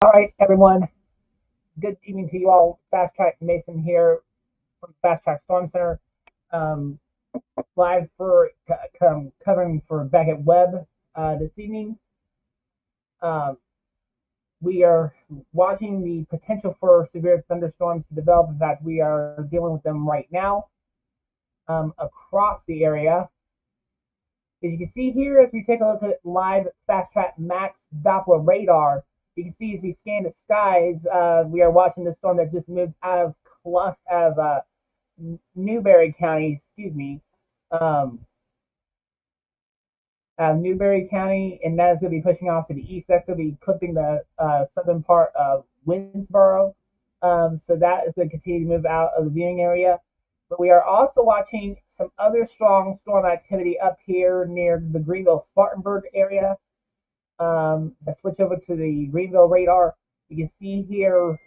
All right, everyone. Good evening to you all. Fast Track Mason here from Fast Track Storm Center. Um, Live for covering for Beckett Webb this evening. Um, we are watching the potential for severe thunderstorms to develop. In fact, we are dealing with them right now across the area. As you can see here, as we take a look at live Fast Track Max Doppler radar, you can see as we scan the skies, we are watching the storm that just moved out of Newberry County, excuse me, um, Newberry County, and that is going to be pushing off to the east. That's going to be clipping the southern part of Winsboro. So that is going to continue to move out of the viewing area. But we are also watching some other strong storm activity up here near the Greenville-Spartanburg area. I switch over to the Greenville radar. You can see here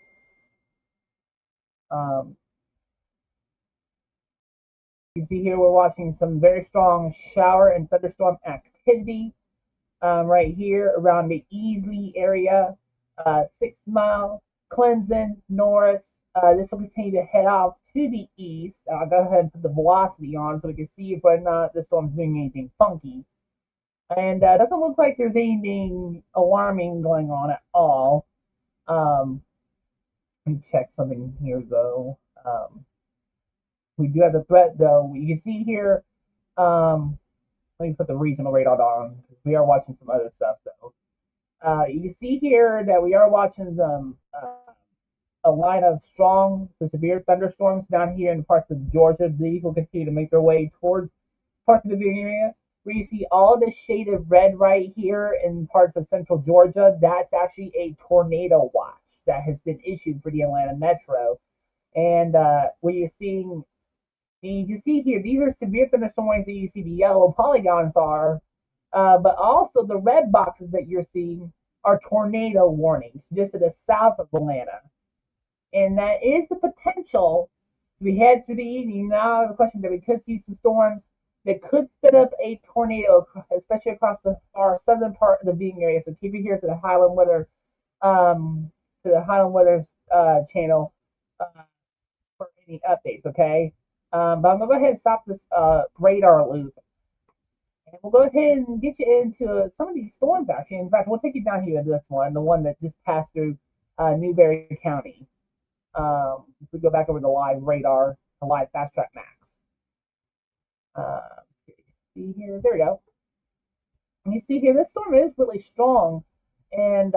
um, we're watching some very strong shower and thunderstorm activity right here around the Easley area, 6 Mile, Clemson, Norris. This will continue to head off to the east. I'll go ahead and put the velocity on so we can see if or not the storm's doing anything funky. And it doesn't look like there's anything alarming going on at all. Let me check something here though. We do have the threat though. You can see here. Let me put the regional radar on because we are watching some other stuff though. You can see here that we are watching a line of strong to severe thunderstorms down here in parts of Georgia. These will continue to make their way towards parts of the viewing area. Where you see all this shaded red right here in parts of central Georgia, that's actually a tornado watch that has been issued for the Atlanta Metro. And what you're seeing, you can see here, these are severe thunderstorms that you see the yellow polygons are, but also the red boxes that you're seeing are tornado warnings just to the south of Atlanta. And that is the potential as we head through the evening. Now the question that we could see some storms that could spin up a tornado, especially across our southern part of the viewing area. So keep it here to the Highland Weather, channel for any updates. Okay, but I'm gonna go ahead and stop this radar loop, and we'll go ahead and get you into some of these storms. Actually, in fact, we'll take you down here to this one, the one that just passed through Newberry County. If we go back over the live radar, the live Fast Track Max. See here, there we go. And you see here, this storm is really strong, and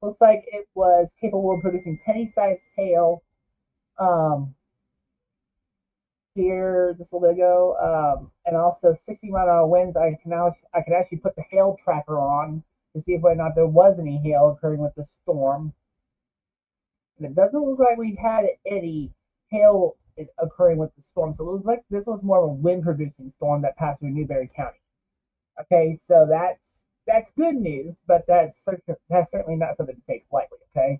looks like it was capable of producing penny-sized hail. Here just a little bit ago, and also 60-mile-an-hour winds. I could actually put the hail tracker on to see if whether or not there was any hail occurring with the storm. And it doesn't look like we had any hail occurring with the storm. So it looks like this was more of a wind-producing storm that passed through Newberry County. Okay, so that's good news, but that's certainly not something to take lightly. Okay,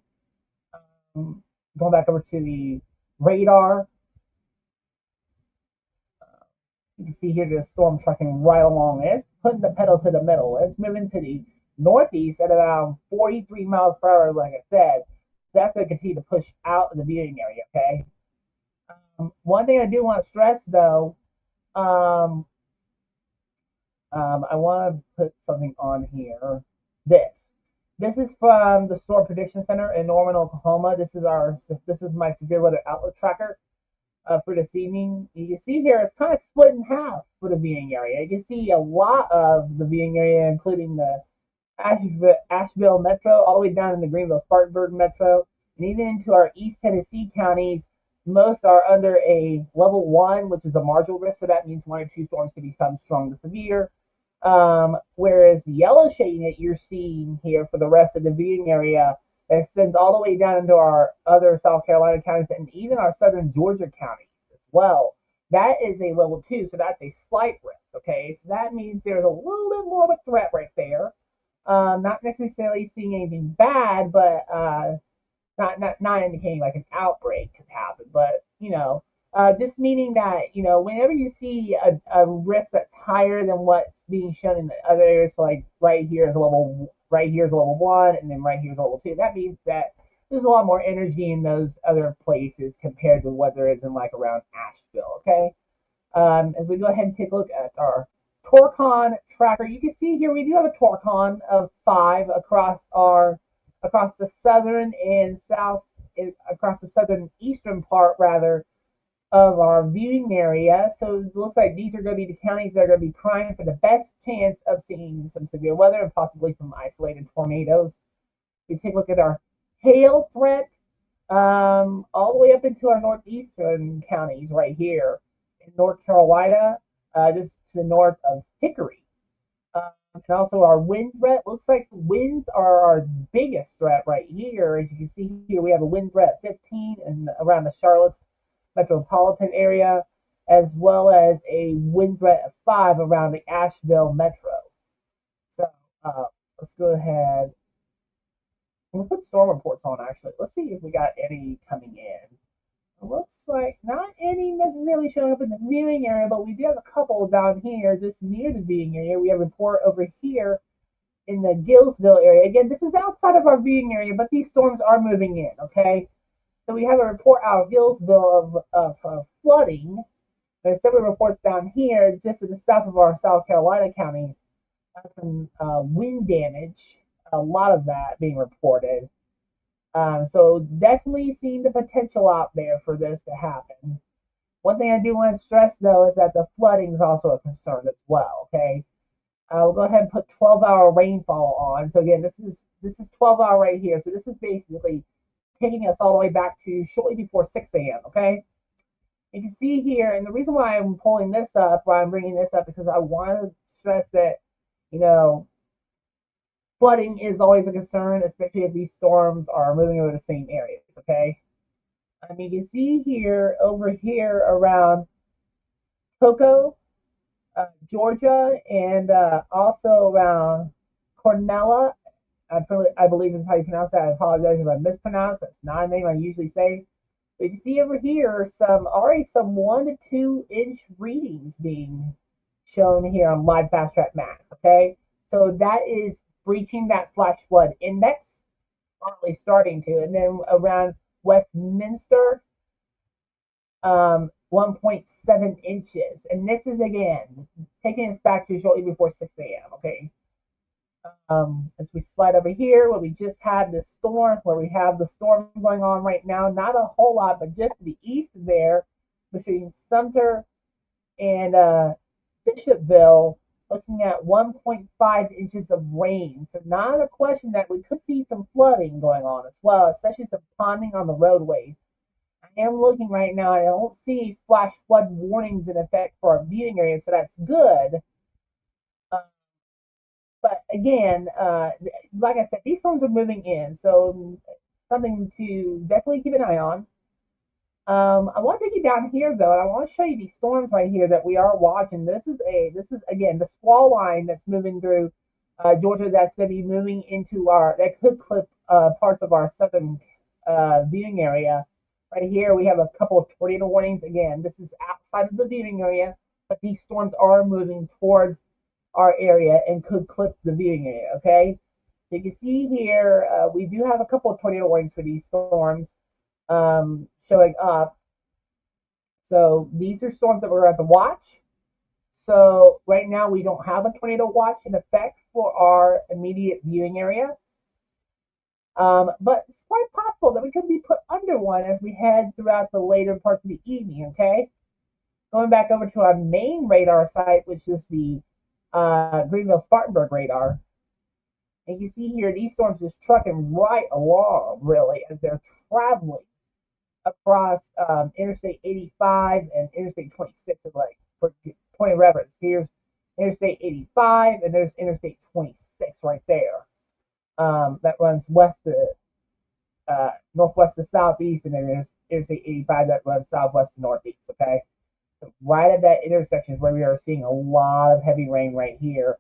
going back over to the radar, you can see here the storm trucking right along. It's putting the pedal to the metal. It's moving to the northeast at around 43 miles per hour. Like I said, that's going to continue to push out of the viewing area. Okay. One thing I do want to stress though, I want to put something on here. This is from the Storm Prediction Center in Norman, Oklahoma. This is my severe weather outlook tracker for this evening. You can see here it's kind of split in half for the viewing area. You can see a lot of the viewing area, including the Asheville Metro, all the way down in the Greenville-Spartanburg Metro, and even into our East Tennessee counties. Most are under a level 1, which is a marginal risk, so that means 1 or 2 storms can become strong to severe. Whereas the yellow shading that you're seeing here for the rest of the viewing area extends all the way down into our other South Carolina counties and even our southern Georgia counties as well. That is a level 2, so that's a slight risk. Okay, so that means there's a little bit more of a threat right there. Not necessarily seeing anything bad, but not indicating like an outbreak could happen. But Just meaning that, whenever you see a risk that's higher than what's being shown in the other areas, so like right here is a level 1, and then right here is a level 2. That means that there's a lot more energy in those other places compared to what there is in like around Asheville. Okay. As we go ahead and take a look at our Torcon tracker, you can see here we do have a Torcon of 5 across the southern and south across the southern eastern part rather of our viewing area. So it looks like these are going to be the counties that are going to be primed for the best chance of seeing some severe weather and possibly some isolated tornadoes. We take a look at our hail threat all the way up into our northeastern counties right here in North Carolina, just to the north of Hickory. And also our wind threat. Looks like winds are our biggest threat right here. As you can see here, we have a wind threat 15 and around the Charlotte metropolitan area, as well as a wind threat of 5 around the Asheville metro. So let's go ahead. We'll put storm reports on actually. Let's see if we got any coming in. It looks like not any necessarily showing up in the viewing area, but we do have a couple down here just near the viewing area. We have a report over here in the Gillsville area. Again, this is outside of our viewing area, but these storms are moving in, okay? So we have a report out of Gillsville of flooding. There's several reports down here, just in the south of our South Carolina counties, some wind damage. A lot of that being reported. So definitely seeing the potential out there for this to happen. One thing I do want to stress though is that the flooding is also a concern as well. Okay, we'll go ahead and put 12-hour rainfall on. So again, this is 12-hour right here. So this is basically taking us all the way back to shortly before 6 a.m. Okay, you can see here, and the reason why I'm pulling this up, why I'm bringing this up, because I want to stress that flooding is always a concern, especially if these storms are moving over the same areas. Okay, you can see here over here around Cocoa, Georgia, and also around Cornella. I believe is how you pronounce that. I apologize if I mispronounce. That's not a name I usually say. But you can see over here already some 1 to 2 inch readings being shown here on live fast track maps. Okay, so that is breaching that flash flood index, currently starting to, and then around Westminster, 1.7 inches, and this is again taking us back to shortly before 6 a.m. Okay, as we slide over here, where we just had the storm, where we have the storm going on right now, not a whole lot, but just to the east there, between Sumter and Bishopville, looking at 1.5 inches of rain. So not a question that we could see some flooding going on as well, especially some ponding on the roadways. I am looking right now, and I don't see flash flood warnings in effect for our viewing area, so that's good. But again, like I said, these storms are moving in, so something to definitely keep an eye on. I want to take you down here though, and I want to show you these storms right here that we are watching. This is again the squall line that's moving through Georgia. That's going to be moving into that could clip parts of our southern viewing area. Right here, we have a couple of tornado warnings. Again, this is outside of the viewing area, but these storms are moving towards our area and could clip the viewing area. Okay, so you can see here we do have a couple of tornado warnings for these storms showing up. So these are storms that we're going to watch. So right now we don't have a tornado watch in effect for our immediate viewing area. But it's quite possible that we could be put under one as we head throughout the later parts of the evening. Okay, going back over to our main radar site, which is the Greenville-Spartanburg radar. And you see here, these storms just trucking right along, really, as they're traveling across Interstate 85 and Interstate 26. Like, for point of reference, here's Interstate 85, and there's Interstate 26 right there. That runs northwest to southeast, and then there's Interstate 85 that runs southwest to northeast. Okay, so right at that intersection is where we are seeing a lot of heavy rain right here,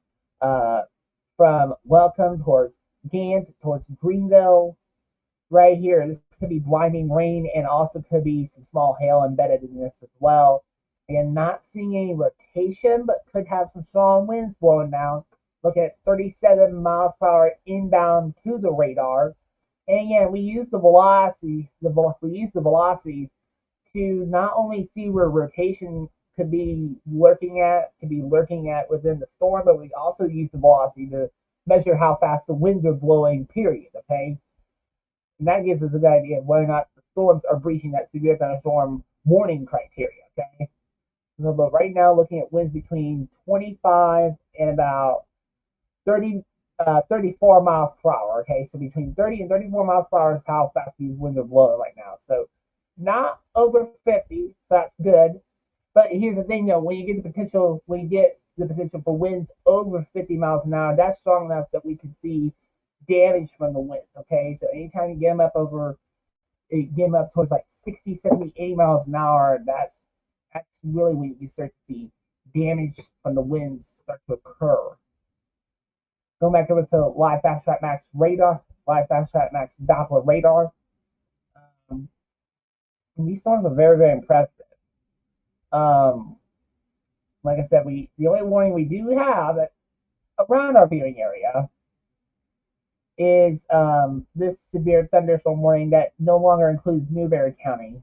from Welcome towards Gant towards Greenville. Right here, this is could be blinding rain, and also could be some small hail embedded in this as well. And not seeing any rotation, but could have some strong winds blowing down. Look at 37 miles per hour inbound to the radar. And again, we use the velocity, we use the velocities to not only see where rotation could be lurking at within the storm, but we also use the velocity to measure how fast the winds are blowing, period. Okay. And that gives us a good idea of whether or not the storms are breaching that severe thunderstorm warning criteria. Okay. So, but right now, looking at winds between 25 and about 30, 34 miles per hour. Okay, so between 30 and 34 miles per hour is how fast these winds are blowing right now. So not over 50, so that's good. But here's the thing, though: when you get the potential for winds over 50 miles an hour, that's strong enough that we can see damage from the winds. Okay, so anytime you get them up towards like 60, 70, 80 miles an hour, that's really when you start to see damage from the winds start to occur. Going back over to Live Fast Track Max radar, Live Fast Track Max Doppler radar. These storms are very, very impressive. Like I said, the only warning we do have around our viewing area is this severe thunderstorm warning that no longer includes Newberry County.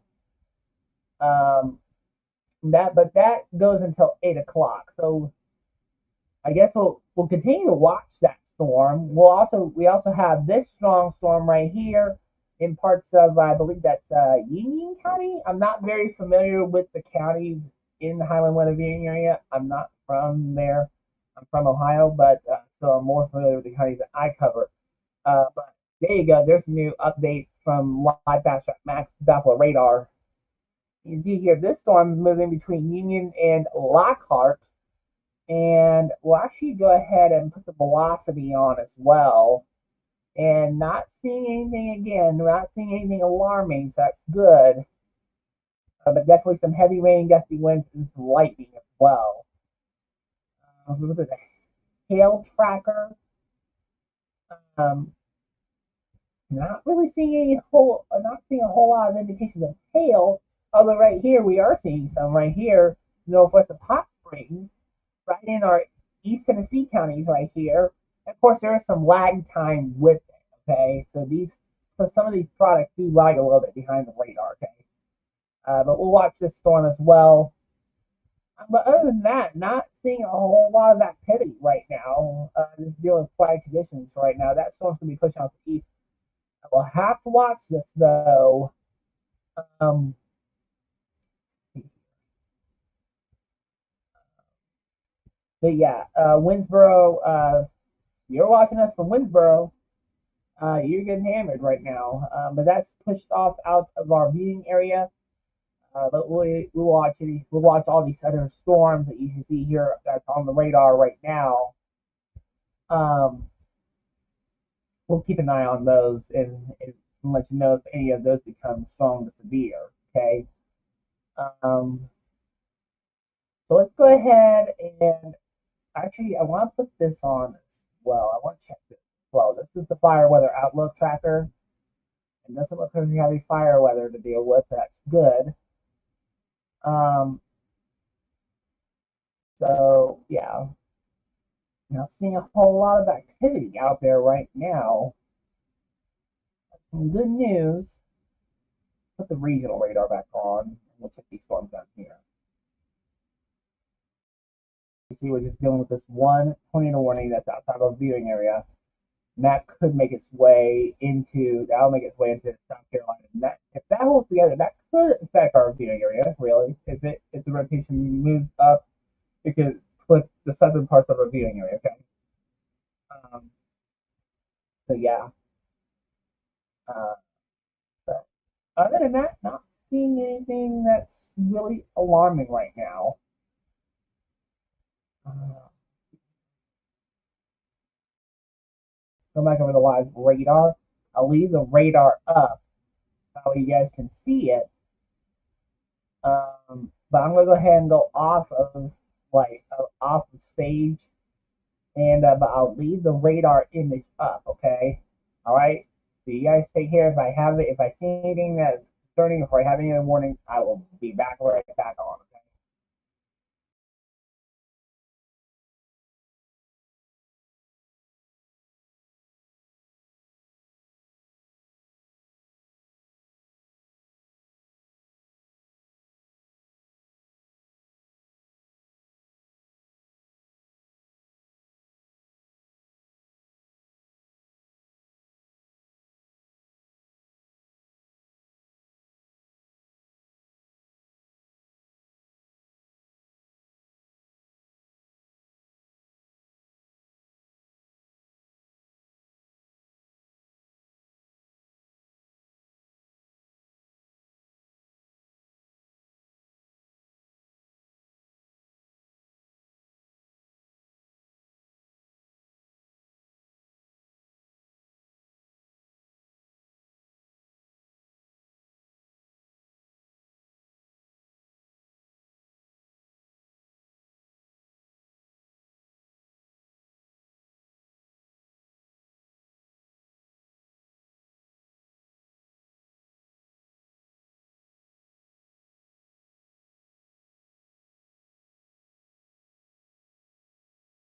But that goes until 8 o'clock. So I guess we'll continue to watch that storm. We also have this strong storm right here in parts of, I believe that's Union County. I'm not very familiar with the counties in the Highland weather viewing area. I'm not from there. I'm from Ohio, but so I'm more familiar with the counties that I cover. But there you go. There's a new update from Live Fast Track Max Doppler radar. You see here, this storm is moving between Union and Lockhart. And we'll actually go ahead and put the velocity on as well. And not seeing anything alarming, so that's good. But definitely some heavy rain, gusty winds, and some lightning as well. Look at the hail tracker. Not seeing a whole lot of indications of hail. Although right here we are seeing some right here, northwest of Hot Springs, right in our East Tennessee counties right here. And of course, there is some lag time with it. Okay, so some of these products do lag a little bit behind the radar. Okay, but we'll watch this storm as well. But other than that, not seeing a whole lot of activity right now. Just dealing with quiet conditions right now. That storm's gonna be pushing out the east. We'll have to watch this though. But yeah, Winsboro, you're watching us from Winsboro. You're getting hammered right now. But that's pushed off out of our viewing area. But we'll watch all these other storms that you can see here that's on the radar right now. We'll keep an eye on those and let you know if any of those become strong to severe. Okay. So let's go ahead and actually I want to put this on as well. I want to check this as well. This is the fire weather outlook tracker. It doesn't look like we have any fire weather to deal with. That's good. So yeah, not seeing a whole lot of activity out there right now. Some good news. Put the regional radar back on, and we'll check these storms down here. You see, we're just dealing with this one tornado warning that's outside of our viewing area. And that could make its way into South Carolina. And if that holds together, that could affect our viewing area, really. If the rotation moves up, it could flip the southern parts of our viewing area, okay? So yeah. But other than that, not seeing anything that's really alarming right now. Go back over the live radar. I'll leave the radar up so you guys can see it. But I'm gonna go ahead and go off of stage, and but I'll leave the radar image up. Okay, all right. So you guys take care. If I see anything that's concerning, if I have any other warnings, I will be back right back on.